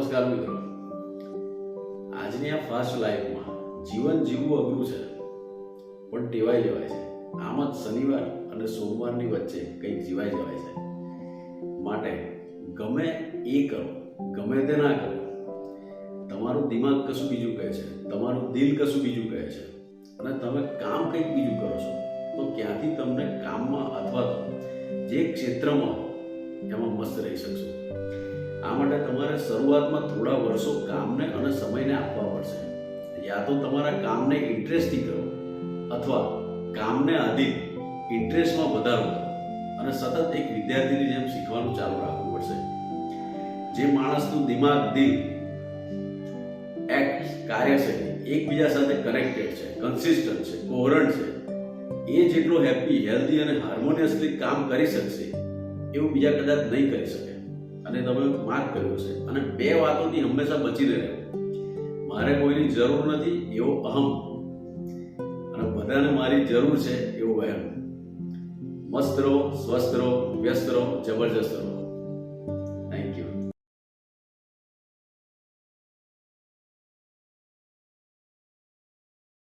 નમસ્કાર મિત્રો, આજની આ ફાસ્ટ લાઈફમાં જીવન જીવવું અઘરું છે, પણ ટેવાઈ જવાય છે. આમ જ શનિવાર અને સોમવારની વચ્ચે કંઈક જીવાઈ જવાય છે. માટે ગમે એ કરો, ગમે તે ના કરો, તમારું દિમાગ કશું બીજું કહે છે, તમારું દિલ કશું બીજું કહે છે, અને તમે કામ કંઈક બીજું કરો છો, તો ક્યાંથી તમને કામમાં અથવા તો જે ક્ષેત્રમાં એમાં મસ્ત રહી શકશો. આ માટે તમારે શરૂઆતમાં થોડા વર્ષો કામને અને સમયને આપવા પડશે. યા તો તમારા કામને ઇન્ટરેસ્ટથી કરો, અથવા કામને આધીન ઇન્ટરેસ્ટમાં વધારો કરો અને સતત એક વિદ્યાર્થીની જેમ શીખવાનું ચાલુ રાખવું પડશે. જે માણસનું દિમાગ, દિલ, એક્ટ, કાર્યશૈલી એકબીજા સાથે કનેક્ટેડ છે, કન્સિસ્ટન્ટ છે, કોહરન્ટ છે, એ જેટલો હેપી, હેલ્ધી અને હાર્મોનિયસલી કામ કરી શકશે એવું બીજા કદાચ નહીં કરી શકે. અને તમે માર્ક કર્યો છે. અને બે વાતોથી હંમેશા બચીને રહેવું: મારે કોઈની જરૂર નથી એવો અહમ, અને બધાને મારી જરૂર છે એવો વહેમ. મસ્ત રહો, સ્વસ્થ રહો, વ્યસ્ત રહો, જબરજસ્ત રહો.